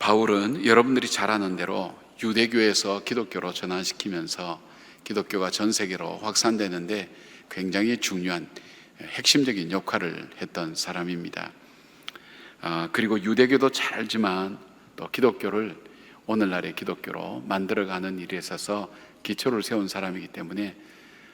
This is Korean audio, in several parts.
바울은 여러분들이 잘 아는 대로 유대교에서 기독교로 전환시키면서 기독교가 전 세계로 확산되는데 굉장히 중요한 핵심적인 역할을 했던 사람입니다. 그리고 유대교도 잘 알지만 또 기독교를 오늘날의 기독교로 만들어가는 일에 있어서 기초를 세운 사람이기 때문에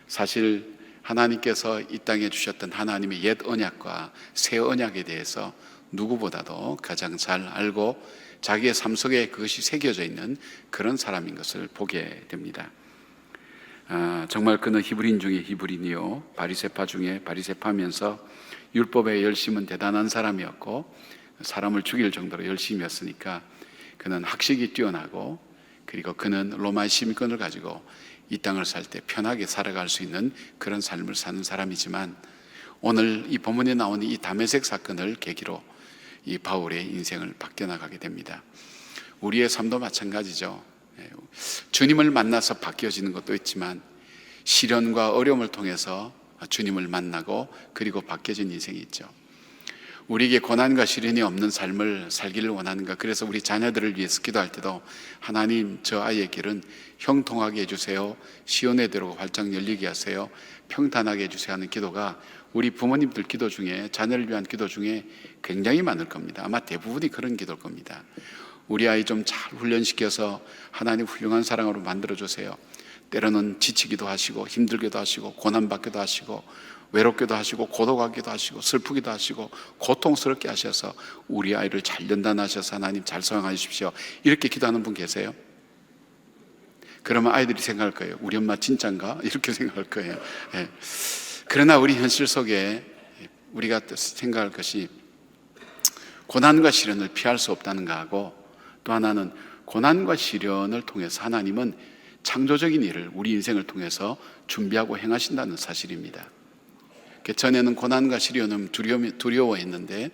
사실 하나님께서 이 땅에 주셨던 하나님의 옛 언약과 새 언약에 대해서 누구보다도 가장 잘 알고 자기의 삶 속에 그것이 새겨져 있는 그런 사람인 것을 보게 됩니다. 정말 그는 히브리인 중에 히브리인이요 바리새파 중에 바리새파면서 율법의 열심은 대단한 사람이었고 사람을 죽일 정도로 열심이었으니까 그는 학식이 뛰어나고 그리고 그는 로마의 시민권을 가지고 이 땅을 살 때 편하게 살아갈 수 있는 그런 삶을 사는 사람이지만 오늘 이 본문에 나오는 이 다메섹 사건을 계기로 이 바울의 인생을 바뀌어나가게 됩니다. 우리의 삶도 마찬가지죠. 주님을 만나서 바뀌어지는 것도 있지만 시련과 어려움을 통해서 주님을 만나고 그리고 바뀌어진 인생이 있죠. 우리에게 고난과 시련이 없는 삶을 살기를 원하는가? 그래서 우리 자녀들을 위해서 기도할 때도 하나님, 저 아이의 길은 형통하게 해주세요, 시온의 대로가 활짝 열리게 하세요, 평탄하게 해주세요 하는 기도가 우리 부모님들 기도 중에, 자녀를 위한 기도 중에 굉장히 많을 겁니다. 아마 대부분이 그런 기도일 겁니다. 우리 아이 좀 잘 훈련시켜서 하나님 훌륭한 사랑으로 만들어주세요. 때로는 지치기도 하시고 힘들기도 하시고 고난받기도 하시고 외롭기도 하시고 고독하기도 하시고 슬프기도 하시고 고통스럽게 하셔서 우리 아이를 잘 연단하셔서 하나님 잘 소양해 주십시오. 이렇게 기도하는 분 계세요? 그러면 아이들이 생각할 거예요. 우리 엄마 진짠가? 이렇게 생각할 거예요. 네. 그러나 우리 현실 속에 우리가 생각할 것이 고난과 시련을 피할 수 없다는 거하고 또 하나는 고난과 시련을 통해서 하나님은 창조적인 일을 우리 인생을 통해서 준비하고 행하신다는 사실입니다. 전에는 고난과 시련은 두려워했는데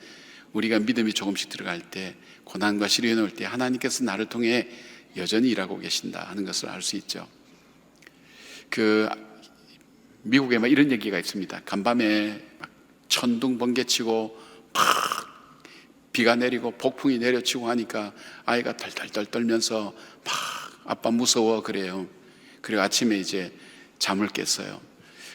우리가 믿음이 조금씩 들어갈 때 고난과 시련이 올 때 하나님께서 나를 통해 여전히 일하고 계신다 하는 것을 알 수 있죠. 미국에 막 이런 얘기가 있습니다. 간밤에 천둥 번개치고 막 비가 내리고 폭풍이 내려치고 하니까 아이가 덜덜덜 떨면서 막 아빠 무서워 그래요. 그리고 아침에 이제 잠을 깼어요.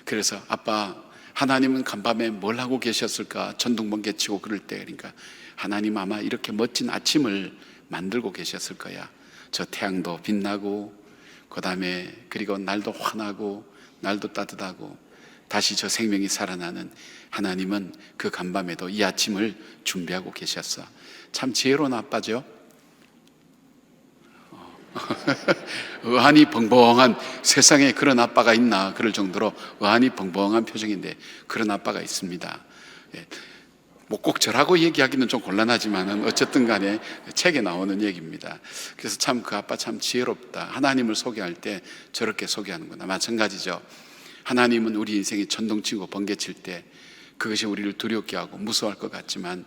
그래서 아빠, 하나님은 간밤에 뭘 하고 계셨을까? 천둥 번개 치고 그럴 때. 그러니까 하나님 아마 이렇게 멋진 아침을 만들고 계셨을 거야. 저 태양도 빛나고 그다음에 그리고 날도 환하고 날도 따뜻하고 다시 저 생명이 살아나는 하나님은 그 간밤에도 이 아침을 준비하고 계셨어. 참 지혜로운 아빠죠. 의한이 벙벙한, 세상에 그런 아빠가 있나 그럴 정도로 의한이 벙벙한 표정인데 그런 아빠가 있습니다. 뭐 꼭 저라고 얘기하기는 좀 곤란하지만 어쨌든 간에 책에 나오는 얘기입니다. 그래서 참 그 아빠 참 지혜롭다. 하나님을 소개할 때 저렇게 소개하는구나. 마찬가지죠. 하나님은 우리 인생이 천둥치고 번개칠 때 그것이 우리를 두렵게 하고 무서워할 것 같지만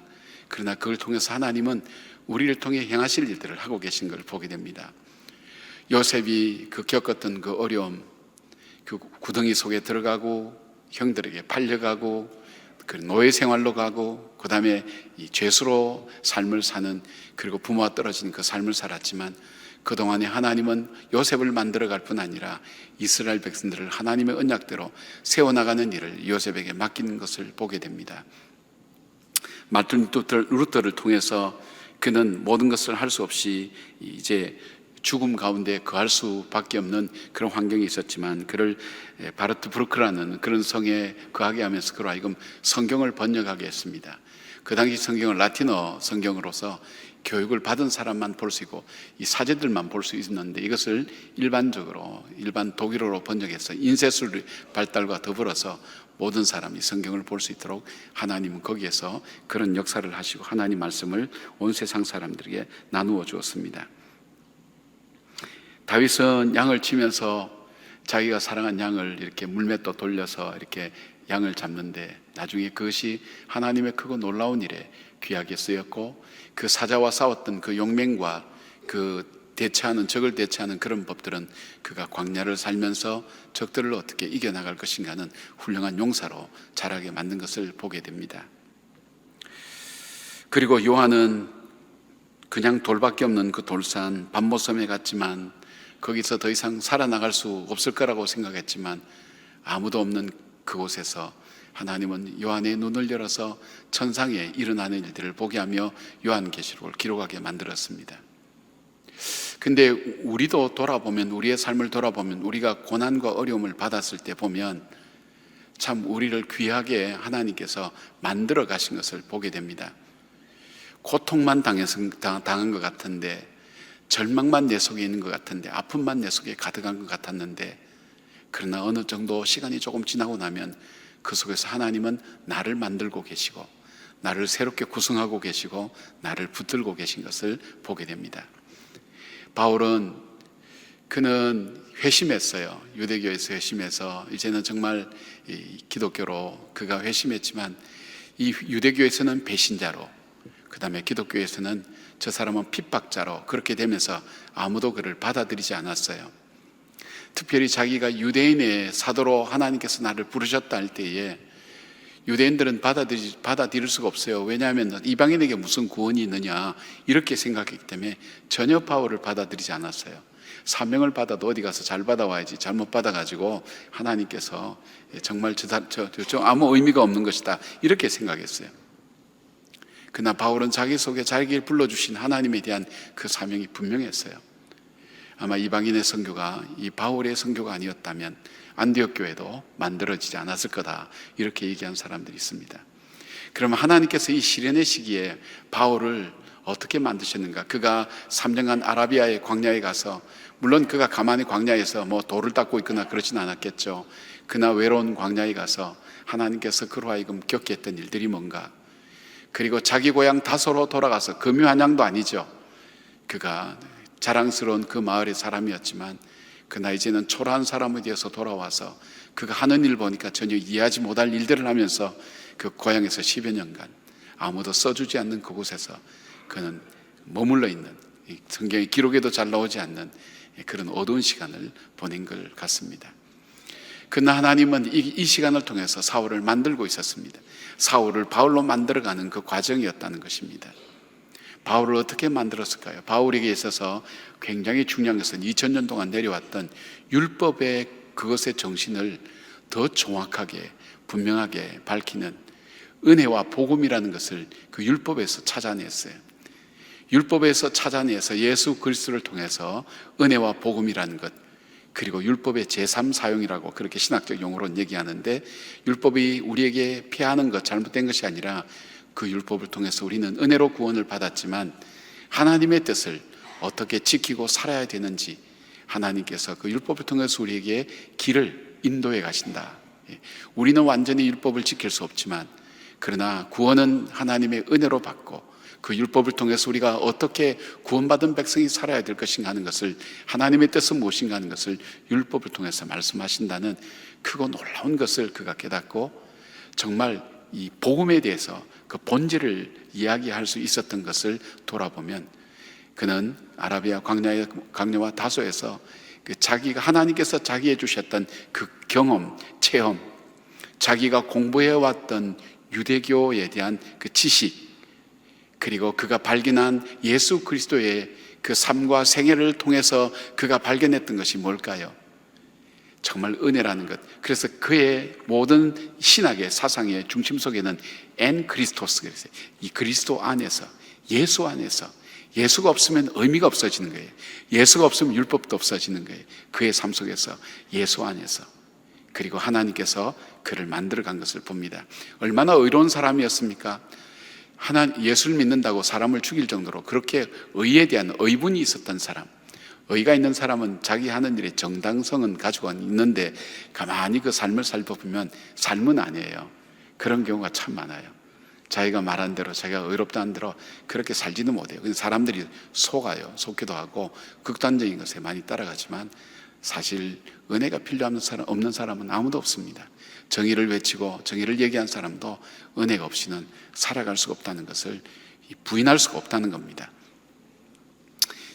그러나 그걸 통해서 하나님은 우리를 통해 행하실 일들을 하고 계신 걸 보게 됩니다. 요셉이 겪었던 그 어려움, 그 구덩이 속에 들어가고 형들에게 팔려가고 그 노예 생활로 가고 그 다음에 이 죄수로 삶을 사는, 그리고 부모와 떨어진 그 삶을 살았지만 그동안에 하나님은 요셉을 만들어갈 뿐 아니라 이스라엘 백성들을 하나님의 언약대로 세워나가는 일을 요셉에게 맡기는 것을 보게 됩니다. 마틴 루터를 통해서 그는 모든 것을 할 수 없이 이제 죽음 가운데 거할 수밖에 없는 그런 환경이 있었지만 그를 바르트 브루크라는 그런 성에 거하게 하면서 그로 하여금 성경을 번역하게 했습니다. 그 당시 성경은 라틴어 성경으로서 교육을 받은 사람만 볼 수 있고 이 사제들만 볼 수 있는데 이것을 일반 독일어로 번역해서 인쇄술 발달과 더불어서 모든 사람이 성경을 볼 수 있도록 하나님은 거기에서 그런 역사를 하시고 하나님 말씀을 온 세상 사람들에게 나누어 주었습니다. 다윗은 양을 치면서 자기가 사랑한 양을 이렇게 물맷도 돌려서 이렇게 양을 잡는데 나중에 그것이 하나님의 크고 놀라운 일에 귀하게 쓰였고 그 사자와 싸웠던 그 용맹과 그 적을 대처하는 그런 법들은 그가 광야를 살면서 적들을 어떻게 이겨나갈 것인가 하는 훌륭한 용사로 자라게 만든 것을 보게 됩니다. 그리고 요한은 그냥 돌밖에 없는 그 돌산 밤모섬에 갔지만 거기서 더 이상 살아나갈 수 없을 거라고 생각했지만 아무도 없는 그곳에서 하나님은 요한의 눈을 열어서 천상에 일어나는 일들을 보게 하며 요한계시록을 기록하게 만들었습니다. 근데 우리도 돌아보면, 우리의 삶을 돌아보면, 우리가 고난과 어려움을 받았을 때 보면 참 우리를 귀하게 하나님께서 만들어 가신 것을 보게 됩니다. 고통만 당한 것 같은데, 절망만 내 속에 있는 것 같은데, 아픔만 내 속에 가득한 것 같았는데, 그러나 어느 정도 시간이 조금 지나고 나면 그 속에서 하나님은 나를 만들고 계시고 나를 새롭게 구성하고 계시고 나를 붙들고 계신 것을 보게 됩니다. 바울은 그는 회심했어요. 유대교에서 회심해서 이제는 정말 기독교로 그가 회심했지만 이 유대교에서는 배신자로, 그 다음에 기독교에서는 저 사람은 핍박자로 그렇게 되면서 아무도 그를 받아들이지 않았어요. 특별히 자기가 유대인의 사도로 하나님께서 나를 부르셨다 할 때에 유대인들은 받아들일 수가 없어요. 왜냐하면 이방인에게 무슨 구원이 있느냐 이렇게 생각했기 때문에 전혀 바울을 받아들이지 않았어요. 사명을 받아도 어디 가서 잘 받아와야지 잘못 받아가지고 하나님께서 정말 저 아무 의미가 없는 것이다 이렇게 생각했어요. 그러나 바울은 자기 속에 자기를 불러주신 하나님에 대한 그 사명이 분명했어요. 아마 이방인의 선교가 이 바울의 선교가 아니었다면 안디옥 교회도 만들어지지 않았을 거다 이렇게 얘기한 사람들이 있습니다. 그러면 하나님께서 이 시련의 시기에 바울을 어떻게 만드셨는가? 그가 3년간 아라비아의 광야에 가서, 물론 그가 가만히 광야에서 뭐 돌을 닦고 있거나 그러진 않았겠죠. 그나 외로운 광야에 가서 하나님께서 그로 하여금 겪게 했던 일들이 뭔가? 그리고 자기 고향 다소로 돌아가서 금유한양도 아니죠. 그가 자랑스러운 그 마을의 사람이었지만 그나 이제는 초라한 사람이 되어서 돌아와서 그가 하는 일 보니까 전혀 이해하지 못할 일들을 하면서 그 고향에서 10여 년간 아무도 써주지 않는 그곳에서 그는 머물러 있는, 성경의 기록에도 잘 나오지 않는 그런 어두운 시간을 보낸 것 같습니다. 그러나 하나님은 이 시간을 통해서 사울을 만들고 있었습니다. 사울을 바울로 만들어가는 그 과정이었다는 것입니다. 바울을 어떻게 만들었을까요? 바울에게 있어서 굉장히 중요한 것은 2000년 동안 내려왔던 율법의 그것의 정신을 더 정확하게 분명하게 밝히는 은혜와 복음이라는 것을 그 율법에서 찾아냈어요. 율법에서 찾아내서 예수 그리스도를 통해서 은혜와 복음이라는 것, 그리고 율법의 제3사용이라고 그렇게 신학적 용어로는 얘기하는데, 율법이 우리에게 폐하는 것, 잘못된 것이 아니라 그 율법을 통해서 우리는 은혜로 구원을 받았지만 하나님의 뜻을 어떻게 지키고 살아야 되는지 하나님께서 그 율법을 통해서 우리에게 길을 인도해 가신다. 우리는 완전히 율법을 지킬 수 없지만 그러나 구원은 하나님의 은혜로 받고 그 율법을 통해서 우리가 어떻게 구원받은 백성이 살아야 될 것인가 하는 것을, 하나님의 뜻은 무엇인가 하는 것을 율법을 통해서 말씀하신다는 크고 놀라운 것을 그가 깨닫고 정말 이 복음에 대해서 그 본질을 이야기할 수 있었던 것을 돌아보면 그는 아라비아 광야와 다소에서 그 자기가 하나님께서 자기에 주셨던 그 경험, 체험, 자기가 공부해왔던 유대교에 대한 그 지식, 그리고 그가 발견한 예수 그리스도의 그 삶과 생애를 통해서 그가 발견했던 것이 뭘까요? 정말 은혜라는 것. 그래서 그의 모든 신학의 사상의 중심 속에는 엔 그리스토스, 이 그리스도 안에서, 예수 안에서, 예수가 없으면 의미가 없어지는 거예요. 예수가 없으면 율법도 없어지는 거예요. 그의 삶 속에서, 예수 안에서, 그리고 하나님께서 그를 만들어간 것을 봅니다. 얼마나 의로운 사람이었습니까? 예수를 믿는다고 사람을 죽일 정도로 그렇게 의에 대한 의분이 있었던 사람. 의가 있는 사람은 자기 하는 일에 정당성은 가지고 있는데 가만히 그 삶을 살펴보면 삶은 아니에요. 그런 경우가 참 많아요. 자기가 말한 대로, 자기가 의롭다는 대로 그렇게 살지는 못해요. 사람들이 속아요. 속기도 하고 극단적인 것에 많이 따라가지만 사실 은혜가 필요한 사람, 없는 사람은 아무도 없습니다. 정의를 외치고 정의를 얘기한 사람도 은혜가 없이는 살아갈 수가 없다는 것을 부인할 수가 없다는 겁니다.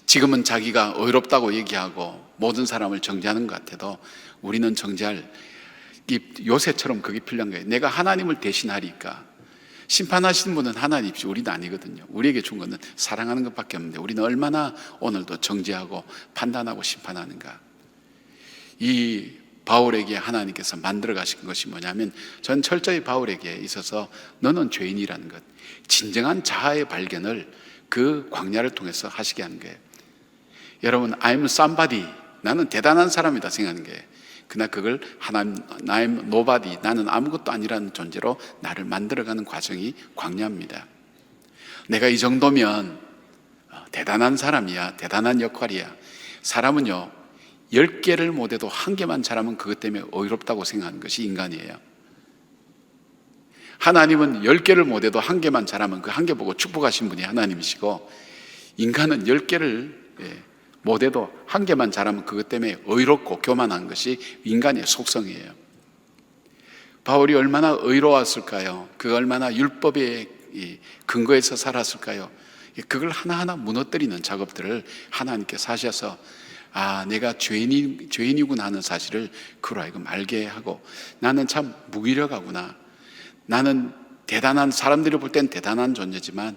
지금은 자기가 의롭다고 얘기하고 모든 사람을 정죄하는 것 같아도 우리는 정죄할, 요새처럼 그게 필요한 거예요. 내가 하나님을 대신하리까, 심판하시는 분은 하나님이시 우리는 아니거든요. 우리에게 준 것은 사랑하는 것밖에 없는데 우리는 얼마나 오늘도 정죄하고 판단하고 심판하는가. 이 바울에게 하나님께서 만들어 가신 것이 뭐냐면, 전 철저히 바울에게 있어서 너는 죄인이라는 것, 진정한 자아의 발견을 그 광야를 통해서 하시게 하는 거예요. 여러분, I'm somebody, 나는 대단한 사람이다 생각하는 거예요. 그러나 그걸 하나님, I'm nobody, 나는 아무것도 아니라는 존재로 나를 만들어가는 과정이 광야입니다. 내가 이 정도면 대단한 사람이야, 대단한 역할이야. 사람은요, 10개를 못해도 1개만 잘하면 그것 때문에 어이롭다고 생각하는 것이 인간이에요. 하나님은 10개를 못해도 1개만 잘하면 그 1개 보고 축복하신 분이 하나님이시고, 인간은 10개를 못해도 1개만 잘하면 그것 때문에 어이롭고 교만한 것이 인간의 속성이에요. 바울이 얼마나 의로웠을까요? 그 얼마나 율법의 근거에서 살았을까요? 그걸 하나하나 무너뜨리는 작업들을 하나님께서 하셔서 내가 죄인이구나 하는 사실을 그로 하여금 알게 하고, 나는 참 무기력하구나, 나는 대단한, 사람들이 볼 땐 대단한 존재지만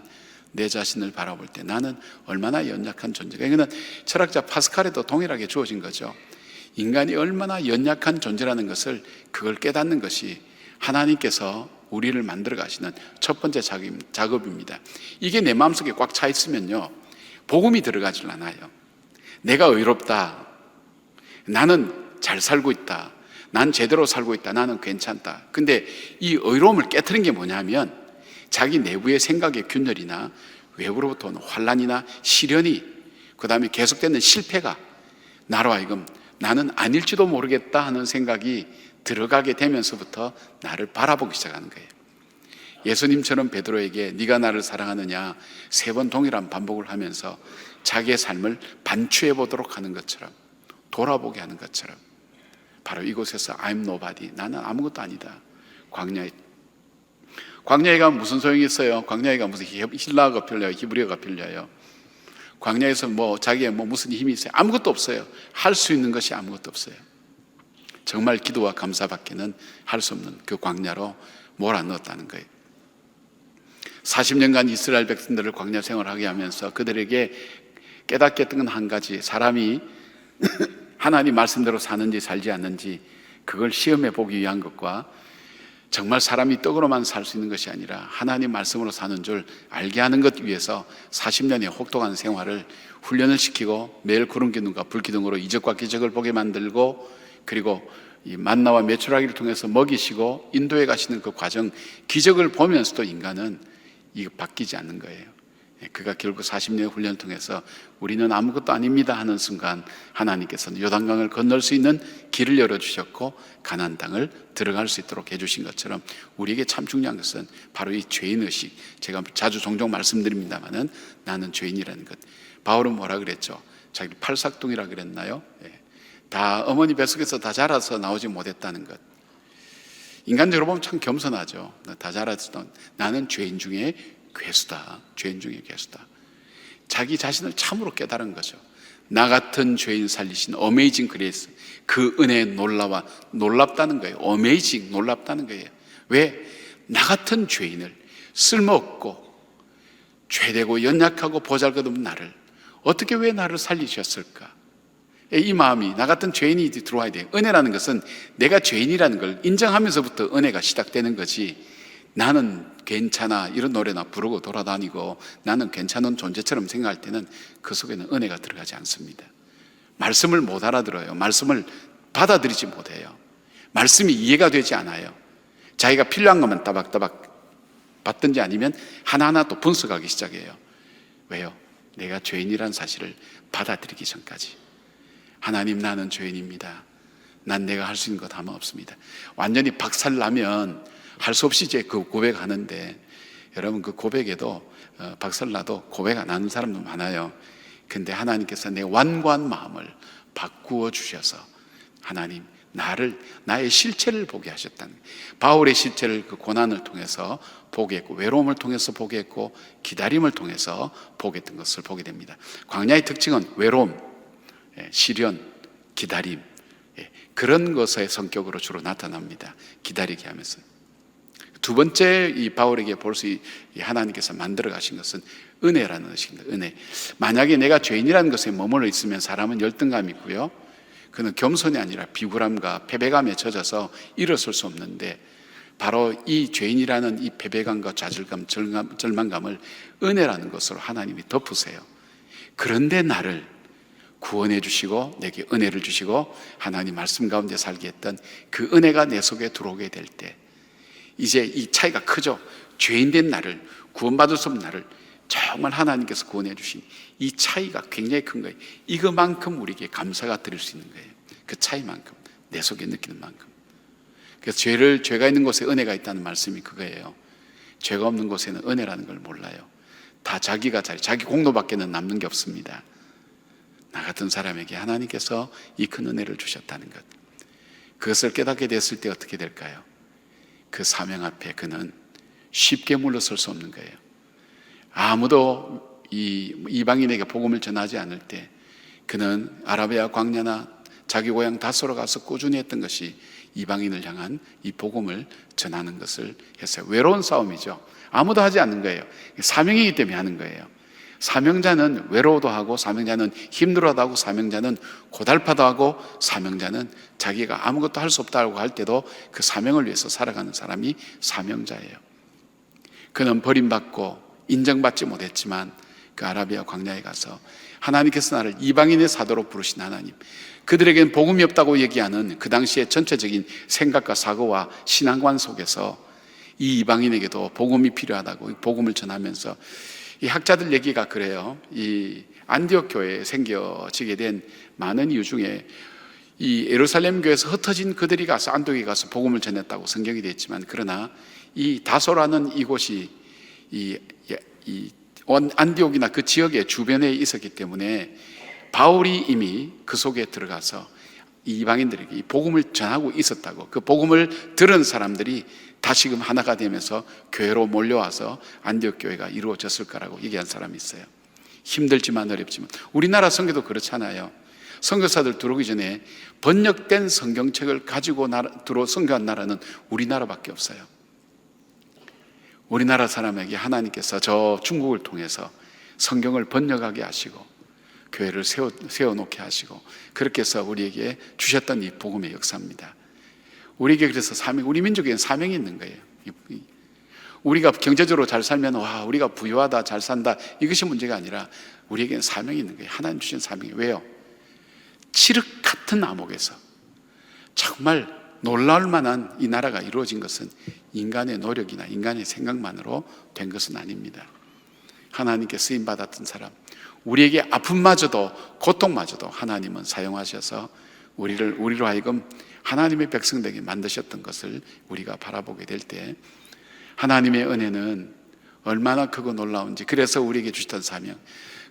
내 자신을 바라볼 때 나는 얼마나 연약한 존재가. 이거는 철학자 파스칼에도 동일하게 주어진 거죠. 인간이 얼마나 연약한 존재라는 것을, 그걸 깨닫는 것이 하나님께서 우리를 만들어 가시는 첫 번째 작업입니다. 이게 내 마음속에 꽉 차 있으면요, 복음이 들어가질 않아요. 내가 의롭다, 나는 잘 살고 있다, 난 제대로 살고 있다, 나는 괜찮다. 근데 이 의로움을 깨트린 게 뭐냐면, 자기 내부의 생각의 균열이나 외부로부터 오는 환난이나 시련이, 그 다음에 계속되는 실패가 나로 하여금 나는 아닐지도 모르겠다 하는 생각이 들어가게 되면서부터 나를 바라보기 시작하는 거예요. 예수님처럼 베드로에게 네가 나를 사랑하느냐 3번 동일한 반복을 하면서 자기의 삶을 반추해 보도록 하는 것처럼, 돌아보게 하는 것처럼, 바로 이곳에서 I'm nobody, 나는 아무것도 아니다. 광야에 가면 무슨 소용이 있어요? 광야에 가면 무슨 힐라가 필요해요? 히브리어가 필요해요? 광야에서 자기의 무슨 힘이 있어요? 아무것도 없어요. 할 수 있는 것이 아무것도 없어요. 정말 기도와 감사밖에는 할 수 없는 그 광야로 몰아넣었다는 거예요. 40년간 이스라엘 백성들을 광야 생활하게 하면서 그들에게 깨닫게 했던 건 한 가지, 사람이 하나님 말씀대로 사는지 살지 않는지 그걸 시험해 보기 위한 것과, 정말 사람이 떡으로만 살 수 있는 것이 아니라 하나님 말씀으로 사는 줄 알게 하는 것 위해서 40년의 혹독한 생활을 훈련을 시키고, 매일 구름 기둥과 불 기둥으로 이적과 기적을 보게 만들고, 그리고 이 만나와 메추라기를 통해서 먹이시고 인도해 가시는 그 과정, 기적을 보면서도 인간은 이거 바뀌지 않는 거예요. 그가 결국 40년의 훈련을 통해서 우리는 아무것도 아닙니다 하는 순간, 하나님께서는 요단강을 건널 수 있는 길을 열어주셨고 가나안 땅을 들어갈 수 있도록 해주신 것처럼, 우리에게 참 중요한 것은 바로 이 죄인의식. 제가 자주 종종 말씀드립니다마는 나는 죄인이라는 것. 바울은 뭐라 그랬죠? 자기 팔삭둥이라 그랬나요? 다 어머니 뱃속에서 다 자라서 나오지 못했다는 것. 인간적으로 보면 참 겸손하죠. 다 자라서 나는 죄인 중에 괴수다. 죄인 중에 괴수다. 자기 자신을 참으로 깨달은 거죠. 나 같은 죄인 살리신 어메이징 그레이스, 그 은혜의 놀랍다는 거예요. 어메이징, 놀랍다는 거예요. 왜? 나 같은 죄인을, 쓸모없고 죄되고 연약하고 보잘것없는 나를 어떻게, 왜 나를 살리셨을까? 이 마음이, 나 같은 죄인이 들어와야 돼요. 은혜라는 것은 내가 죄인이라는 걸 인정하면서부터 은혜가 시작되는 거지, 나는 괜찮아 이런 노래나 부르고 돌아다니고 나는 괜찮은 존재처럼 생각할 때는 그 속에는 은혜가 들어가지 않습니다. 말씀을 못 알아들어요. 말씀을 받아들이지 못해요. 말씀이 이해가 되지 않아요. 자기가 필요한 것만 따박따박 받든지 아니면 하나하나 또 분석하기 시작해요. 왜요? 내가 죄인이라는 사실을 받아들이기 전까지. 하나님, 나는 죄인입니다. 난 내가 할 수 있는 것 아무 없습니다. 완전히 박살나면 할 수 없이 이제 그 고백하는데, 여러분 그 고백에도 박살나도 고백 안 하는 사람도 많아요. 근데 하나님께서 내 완고한 마음을 바꾸어 주셔서 하나님 나의 실체를 보게 하셨다는, 바울의 실체를 그 고난을 통해서 보게 했고, 외로움을 통해서 보게 했고, 기다림을 통해서 보게 했던 것을 보게 됩니다. 광야의 특징은 외로움, 시련, 기다림, 그런 것의 성격으로 주로 나타납니다. 기다리게 하면서. 두 번째 이 바울에게 볼 수 하나님께서 만들어 가신 것은 은혜라는 것입니다. 은혜. 만약에 내가 죄인이라는 것에 머물러 있으면 사람은 열등감이 있고요, 그는 겸손이 아니라 비굴함과 패배감에 젖어서 일어설 수 없는데, 바로 이 죄인이라는 이 패배감과 좌절감, 절망감을 은혜라는 것으로 하나님이 덮으세요. 그런데 나를 구원해 주시고 내게 은혜를 주시고 하나님 말씀 가운데 살게 했던 그 은혜가 내 속에 들어오게 될 때, 이제 이 차이가 크죠. 죄인된 나를, 구원받을 수 없는 나를 정말 하나님께서 구원해 주신 이 차이가 굉장히 큰 거예요. 이거만큼 우리에게 감사가 드릴 수 있는 거예요. 그 차이만큼, 내 속에 느끼는 만큼. 그래서 죄가 있는 곳에 은혜가 있다는 말씀이 그거예요. 죄가 없는 곳에는 은혜라는 걸 몰라요. 다 자기 공로밖에는 남는 게 없습니다. 나 같은 사람에게 하나님께서 이 큰 은혜를 주셨다는 것, 그것을 깨닫게 됐을 때 어떻게 될까요? 그 사명 앞에 그는 쉽게 물러설 수 없는 거예요. 아무도 이방인에게 복음을 전하지 않을 때 그는 아라비아 광야나 자기 고향 다소로 가서 꾸준히 했던 것이 이방인을 향한 이 복음을 전하는 것을 했어요. 외로운 싸움이죠. 아무도 하지 않는 거예요. 사명이기 때문에 하는 거예요. 사명자는 외로워도 하고, 사명자는 힘들어도 하고, 사명자는 고달파도 하고, 사명자는 자기가 아무것도 할 수 없다고 할 때도 그 사명을 위해서 살아가는 사람이 사명자예요. 그는 버림받고 인정받지 못했지만 그 아라비아 광야에 가서 하나님께서 나를 이방인의 사도로 부르신 하나님, 그들에겐 복음이 없다고 얘기하는 그 당시의 전체적인 생각과 사고와 신앙관 속에서 이 이방인에게도 복음이 필요하다고 복음을 전하면서, 이 학자들 얘기가 그래요. 이 안디옥 교회에 생겨지게 된 많은 이유 중에 이 예루살렘 교회에서 흩어진 그들이 가서 안디옥에 가서 복음을 전했다고 성경이 되어 있지만, 그러나 이 다소라는 이곳이 이 안디옥이나 그 지역의 주변에 있었기 때문에 바울이 이미 그 속에 들어가서 이 이방인들에게 이 복음을 전하고 있었다고, 그 복음을 들은 사람들이 다시금 하나가 되면서 교회로 몰려와서 안디옥 교회가 이루어졌을 거라고 얘기한 사람이 있어요. 힘들지만 어렵지만. 우리나라 선교도 그렇잖아요. 선교사들 들어오기 전에 번역된 성경책을 가지고 선교한 나라는 우리나라밖에 없어요. 우리나라 사람에게 하나님께서 저 중국을 통해서 성경을 번역하게 하시고 교회를 세워놓게 하시고, 그렇게 해서 우리에게 주셨던 이 복음의 역사입니다. 우리에게 그래서 우리 민족에는 사명이 있는 거예요. 우리가 경제적으로 잘 살면 와, 우리가 부유하다, 잘 산다, 이것이 문제가 아니라 우리에게는 사명이 있는 거예요. 하나님 주신 사명이. 왜요? 칠흑 같은 암흑에서 정말 놀라울 만한 이 나라가 이루어진 것은 인간의 노력이나 인간의 생각만으로 된 것은 아닙니다. 하나님께 쓰임받았던 사람, 우리에게 아픔마저도, 고통마저도 하나님은 사용하셔서 우리로 하여금 하나님의 백성 되게 만드셨던 것을 우리가 바라보게 될 때, 하나님의 은혜는 얼마나 크고 놀라운지, 그래서 우리에게 주셨던 사명.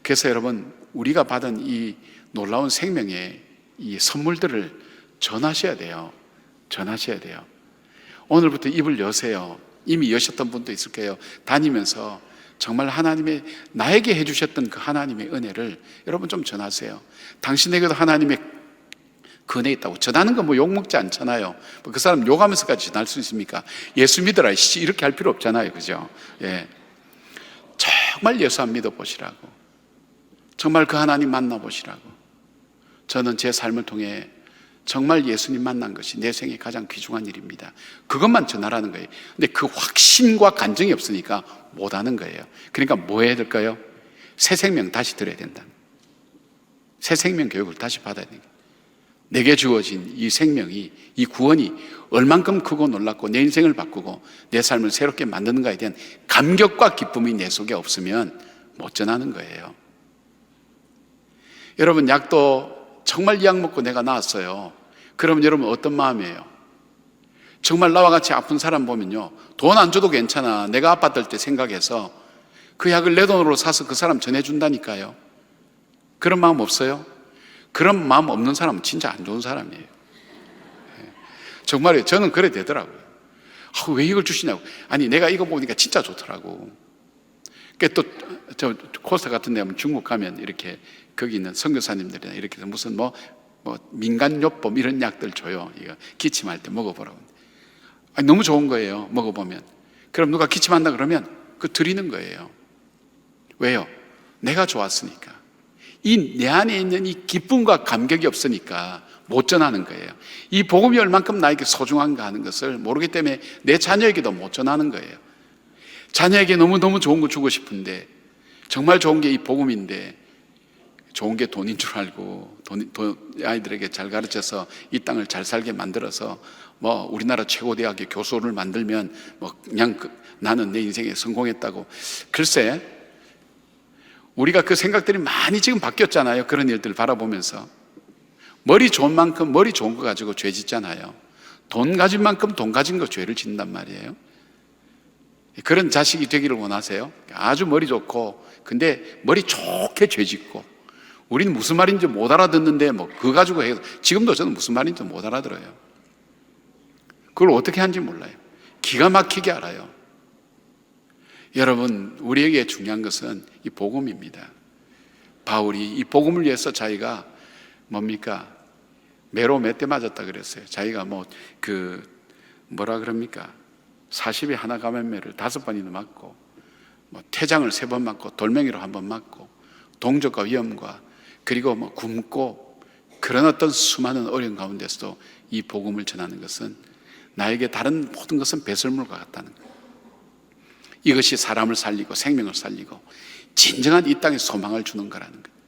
그래서 여러분, 우리가 받은 이 놀라운 생명의 이 선물들을 전하셔야 돼요. 전하셔야 돼요. 오늘부터 입을 여세요. 이미 여셨던 분도 있을 거예요. 다니면서 정말 하나님의 나에게 해주셨던 그 하나님의 은혜를 여러분 좀 전하세요. 당신에게도 하나님의 근혜 있다고. 전하는 건 뭐 욕먹지 않잖아요. 그 사람 욕하면서까지 전할 수 있습니까? 예수 믿어라 이렇게 할 필요 없잖아요. 그죠? 예. 정말 예수 안 믿어보시라고, 정말 그 하나님 만나보시라고. 저는 제 삶을 통해 정말 예수님 만난 것이 내 생에 가장 귀중한 일입니다. 그것만 전하라는 거예요. 근데 그 확신과 간증이 없으니까 못하는 거예요. 그러니까 뭐 해야 될까요? 새 생명 다시 들어야 된다. 새 생명 교육을 다시 받아야 됩니다. 내게 주어진 이 생명이, 이 구원이 얼만큼 크고 놀랍고 내 인생을 바꾸고 내 삶을 새롭게 만드는가에 대한 감격과 기쁨이 내 속에 없으면 못 전하는 거예요. 여러분, 약도 정말 이 약 먹고 내가 나았어요. 그러면 여러분 어떤 마음이에요? 정말 나와 같이 아픈 사람 보면요, 돈 안 줘도 괜찮아, 내가 아팠을 때 생각해서 그 약을 내 돈으로 사서 그 사람 전해준다니까요. 그런 마음 없어요? 그런 마음 없는 사람은 진짜 안 좋은 사람이에요. 정말요. 저는 그래 되더라고요. 왜 이걸 주시냐고. 아니, 내가 이거 보니까 진짜 좋더라고. 또 저 코스타 같은 데 하면 중국 가면 이렇게 거기 있는 선교사님들이나 이렇게 해서 무슨 뭐 민간요법 이런 약들 줘요. 이거 기침할 때 먹어보라고. 아니, 너무 좋은 거예요. 먹어보면. 그럼 누가 기침한다 그러면 그 드리는 거예요. 왜요? 내가 좋았으니까. 이 내 안에 있는 이 기쁨과 감격이 없으니까 못 전하는 거예요. 이 복음이 얼만큼 나에게 소중한가 하는 것을 모르기 때문에 내 자녀에게도 못 전하는 거예요. 자녀에게 너무너무 좋은 거 주고 싶은데, 정말 좋은 게 이 복음인데, 좋은 게 돈인 줄 알고 아이들에게 잘 가르쳐서 이 땅을 잘 살게 만들어서 뭐 우리나라 최고 대학의 교수를 만들면 뭐 그냥 나는 내 인생에 성공했다고. 글쎄, 우리가 그 생각들이 많이 지금 바뀌었잖아요. 그런 일들 바라보면서 머리 좋은 만큼 머리 좋은 거 가지고 죄 짓잖아요. 돈 가진 만큼 돈 가진 거 죄를 짓는단 말이에요. 그런 자식이 되기를 원하세요? 아주 머리 좋고 근데 머리 좋게 죄 짓고, 우리는 무슨 말인지 못 알아듣는데 뭐 그거 가지고 해서, 지금도 저는 무슨 말인지 못 알아들어요. 그걸 어떻게 하는지 몰라요. 기가 막히게 알아요. 여러분, 우리에게 중요한 것은 이 복음입니다. 바울이 이 복음을 위해서 자기가 뭡니까? 매로 몇 대 맞았다 그랬어요. 자기가 뭐라 그럽니까? 40에 하나 감염매를 5번이나 맞고, 뭐 퇴장을 3번 맞고, 돌멩이로 1번 맞고, 동족과 위험과 그리고 뭐 굶고, 그런 어떤 수많은 어려운 가운데서도 이 복음을 전하는 것은 나에게 다른 모든 것은 배설물과 같다는 거예요. 이것이 사람을 살리고 생명을 살리고 진정한 이 땅에 소망을 주는 거라는 거예요.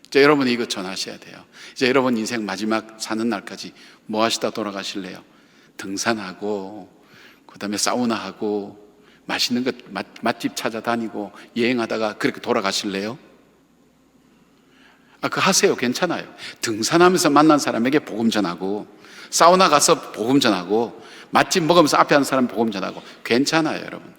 이제 여러분이 이거 전하셔야 돼요. 이제 여러분 인생 마지막 사는 날까지 뭐 하시다 돌아가실래요? 등산하고, 그 다음에 사우나하고, 맛있는 것 맛집 찾아다니고 여행하다가 그렇게 돌아가실래요? 그거 하세요. 괜찮아요. 등산하면서 만난 사람에게 복음 전하고, 사우나 가서 복음 전하고, 맛집 먹으면서 앞에 하는 사람 복음 전하고, 괜찮아요, 여러분.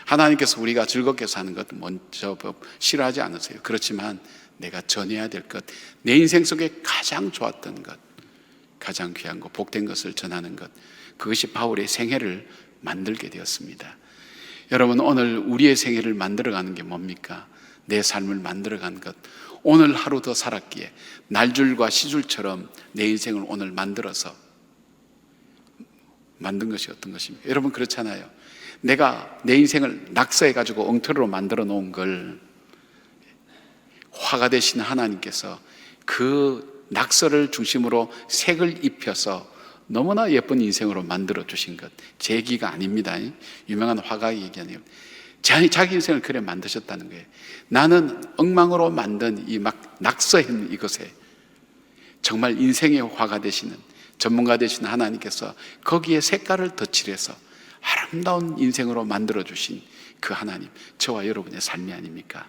하나님께서 우리가 즐겁게 사는 것 먼저 싫어하지 않으세요. 그렇지만 내가 전해야 될 것, 내 인생 속에 가장 좋았던 것, 가장 귀한 것, 복된 것을 전하는 것, 그것이 바울의 생애를 만들게 되었습니다. 여러분, 오늘 우리의 생애를 만들어가는 게 뭡니까? 내 삶을 만들어가는 것. 오늘 하루 더 살았기에 날줄과 시줄처럼 내 인생을 오늘 만들어서 만든 것이 어떤 것입니까? 여러분, 그렇잖아요. 내가 내 인생을 낙서해가지고 엉터리로 만들어 놓은 걸 화가 되신 하나님께서 그 낙서를 중심으로 색을 입혀서 너무나 예쁜 인생으로 만들어 주신 것, 제 얘기가 아닙니다. 유명한 화가의 얘기 아니에요. 자기 인생을 그래 만드셨다는 거예요. 나는 엉망으로 만든 이 막 낙서한 이것에 정말 인생의 화가 되시는, 전문가 되시는 하나님께서 거기에 색깔을 덧칠해서 아름다운 인생으로 만들어주신 그 하나님, 저와 여러분의 삶이 아닙니까?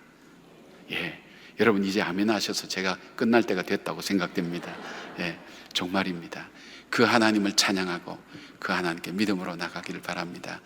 예, 여러분 이제 아멘 하셔서 제가 끝날 때가 됐다고 생각됩니다. 예, 정말입니다. 그 하나님을 찬양하고 그 하나님께 믿음으로 나가기를 바랍니다.